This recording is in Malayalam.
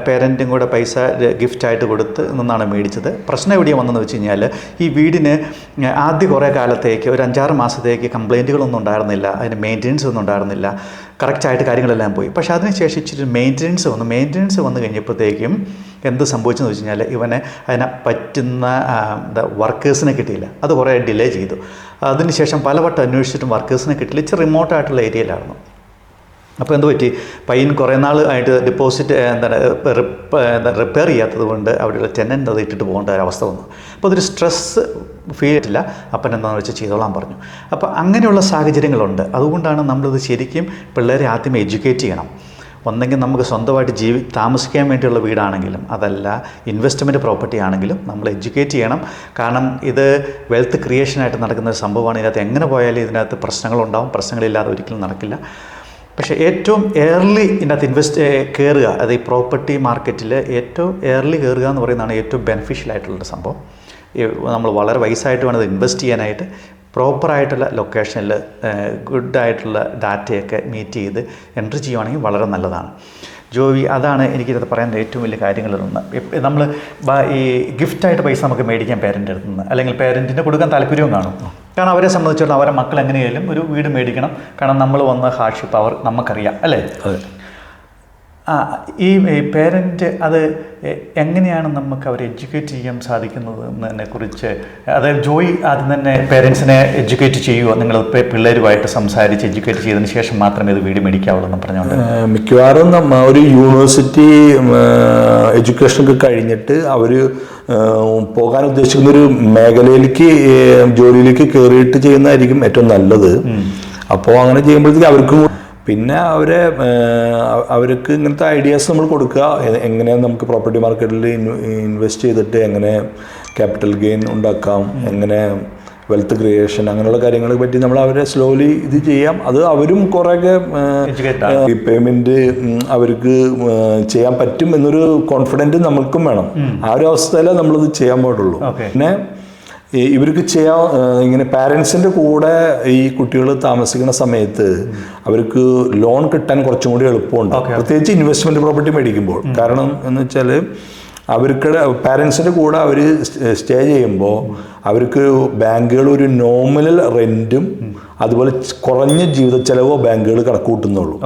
പേരൻറ്റും കൂടെ പൈസ ഗിഫ്റ്റായിട്ട് കൊടുത്ത് നിന്നാണ് മേടിച്ചത്. പ്രശ്നം എവിടെയാണ് വന്നതെന്ന് വെച്ച് കഴിഞ്ഞാൽ ഈ വീടിന് ആദ്യ കുറേ കാലത്തേക്ക് ഒരു 5-6 മാസത്തേക്ക് കംപ്ലയിൻറ്റുകളൊന്നും ഉണ്ടായിരുന്നില്ല, അതിന് മെയിൻ്റെനൻസ് ഒന്നും ഉണ്ടായിരുന്നില്ല, കറക്റ്റായിട്ട് കാര്യങ്ങളെല്ലാം പോയി. പക്ഷേ അതിനുശേഷം ഇച്ചിരി മെയിൻ്റെനൻസ് വന്നു കഴിഞ്ഞപ്പോഴത്തേക്കും എന്ത് സംഭവിച്ചെന്ന് വെച്ച് കഴിഞ്ഞാൽ ഇവനെ അതിനെ പറ്റുന്ന വർക്കേഴ്സിനെ കിട്ടിയില്ല. അത് കുറേ ഡിലേ ചെയ്തു. അതിനുശേഷം പലവട്ടം അന്വേഷിച്ചിട്ടും വർക്കേഴ്സിനെ കിട്ടിയില്ല. ഇച്ചിരി റിമോട്ടായിട്ടുള്ള ഏരിയയിലായിരുന്നു. അപ്പോൾ എന്ത് പറ്റി, പയ്യൻ കുറേ നാൾ ആയിട്ട് ഡിപ്പോസിറ്റ് റിപ്പയർ ചെയ്യാത്തത് കൊണ്ട് അവിടെയുള്ള ടെനൻ്റ് അത് ഇട്ടിട്ട് പോകേണ്ട ഒരവസ്ഥ വന്നു. അപ്പോൾ അതൊരു സ്ട്രെസ്സ് ഫീൽ ചെയ്തിട്ടില്ല. അപ്പൻ എന്താണെന്ന് വെച്ചാൽ ചെയ്തോളാൻ പറഞ്ഞു. അപ്പോൾ അങ്ങനെയുള്ള സാഹചര്യങ്ങളുണ്ട്. അതുകൊണ്ടാണ് നമ്മളിത് ശരിക്കും പിള്ളേരെ ആദ്യമേ എഡ്യൂക്കേറ്റ് ചെയ്യണം. ഒന്നെങ്കിൽ നമുക്ക് സ്വന്തമായിട്ട് താമസിക്കാൻ വേണ്ടിയുള്ള വീടാണെങ്കിലും അതല്ല ഇൻവെസ്റ്റ്മെൻറ്റ് പ്രോപ്പർട്ടി ആണെങ്കിലും നമ്മൾ എഡ്യൂക്കേറ്റ് ചെയ്യണം. കാരണം ഇത് വെൽത്ത് ക്രിയേഷനായിട്ട് നടക്കുന്ന ഒരു സംഭവമാണ്. ഇതിനകത്ത് എങ്ങനെ പോയാലും ഇതിനകത്ത് പ്രശ്നങ്ങളുണ്ടാവും. പ്രശ്നങ്ങളില്ലാതെ ഒരിക്കലും നടക്കില്ല. പക്ഷേ ഏറ്റവും ഏർലി ഇതിനകത്ത് കയറുക, അത് ഈ പ്രോപ്പർട്ടി മാർക്കറ്റിൽ ഏറ്റവും ഏർലി കയറുക എന്ന് പറയുന്നതാണ് ഏറ്റവും ബെനിഫിഷ്യൽ ആയിട്ടുള്ളൊരു സംഭവം. നമ്മൾ വളരെ വയസ്സായിട്ട് വേണം ഇത് ഇൻവെസ്റ്റ് ചെയ്യാനായിട്ട്. പ്രോപ്പറായിട്ടുള്ള ലൊക്കേഷനിൽ ഗുഡായിട്ടുള്ള ഡാറ്റയൊക്കെ മീറ്റ് ചെയ്ത് എൻട്രി ചെയ്യുവാണെങ്കിൽ വളരെ നല്ലതാണ്. ജോവി, അതാണ് എനിക്കിത് പറയാൻ ഏറ്റവും വലിയ കാര്യങ്ങളൊന്ന്. നമ്മൾ ഈ ഗിഫ്റ്റായിട്ട് പൈസ നമുക്ക് മേടിക്കാം പേരൻ്റെ അടുത്ത് നിന്ന്, അല്ലെങ്കിൽ പേരൻറ്റിന് കൊടുക്കാൻ താല്പര്യവും കാണും. കാരണം അവരെ സംബന്ധിച്ചിടത്തോളം അവരെ മക്കൾ എങ്ങനെയായാലും ഒരു വീട് മേടിക്കണം. കാരണം നമ്മൾ വന്ന ഹാർഡ്ഷിപ്പ് നമുക്കറിയാം, അല്ലേ? ഈ പേരൻറ്റ് അത് എങ്ങനെയാണ് നമുക്ക് അവരെ എഡ്യൂക്കേറ്റ് ചെയ്യാൻ സാധിക്കുന്നത് എന്നതിനെ കുറിച്ച്, അതായത് ജോയി ആദ്യം തന്നെ പേരൻസിനെ എഡ്യൂക്കേറ്റ് ചെയ്യുമോ? നിങ്ങൾ പിള്ളേരുമായിട്ട് സംസാരിച്ച് എഡ്യൂക്കേറ്റ് ചെയ്തതിന് ശേഷം മാത്രമേ ഇത് വീട് മേടിക്കാവുള്ളൂ എന്ന് പറഞ്ഞുകൊണ്ട്? മിക്കവാറും ഒരു യൂണിവേഴ്സിറ്റി എഡ്യൂക്കേഷനൊക്കെ കഴിഞ്ഞിട്ട് അവർ പോകാൻ ഉദ്ദേശിക്കുന്ന ഒരു മേഖലയിലേക്ക് ജോലിയിലേക്ക് കയറിയിട്ട് ചെയ്യുന്നതായിരിക്കും ഏറ്റവും നല്ലത്. അപ്പോൾ അങ്ങനെ ചെയ്യുമ്പോഴത്തേക്ക് അവർക്കും പിന്നെ അവർക്ക് ഇങ്ങനത്തെ ഐഡിയാസ് നമ്മൾ കൊടുക്കുക. എങ്ങനെയാണ് നമുക്ക് പ്രോപ്പർട്ടി മാർക്കറ്റിൽ ഇൻവെസ്റ്റ് ചെയ്തിട്ട് എങ്ങനെ ക്യാപിറ്റൽ ഗെയിൻ ഉണ്ടാക്കാം, എങ്ങനെ വെൽത്ത് ക്രിയേഷൻ, അങ്ങനെയുള്ള കാര്യങ്ങളെ പറ്റി നമ്മൾ അവരെ സ്ലോലി ഇത് ചെയ്യാം. അത് അവരും കുറേയൊക്കെ പേയ്മെൻറ്റ് അവർക്ക് ചെയ്യാൻ പറ്റും എന്നൊരു കോൺഫിഡൻറ്റ് നമ്മൾക്കും വേണം. ആ ഒരു അവസ്ഥയിലേ നമ്മളിത് ചെയ്യാൻ പാടുള്ളൂ. പിന്നെ ഇവർക്ക് ഇങ്ങനെ പാരൻസിൻ്റെ കൂടെ ഈ കുട്ടികൾ താമസിക്കുന്ന സമയത്ത് അവർക്ക് ലോൺ കിട്ടാൻ കുറച്ചും കൂടി എളുപ്പമുണ്ട്, പ്രത്യേകിച്ച് ഇൻവെസ്റ്റ്മെൻറ്റ് പ്രോപ്പർട്ടി മേടിക്കുമ്പോൾ. കാരണം എന്ന് വെച്ചാൽ അവർക്ക് പാരൻസിൻ്റെ കൂടെ അവർ സ്റ്റേ ചെയ്യുമ്പോൾ അവർക്ക് ബാങ്കുകൾ ഒരു നോമിനൽ റെൻറ്റും അതുപോലെ കുറഞ്ഞ ജീവിത ചെലവോ ബാങ്കുകൾ കണക്ക് കൂട്ടുന്നുള്ളൂ.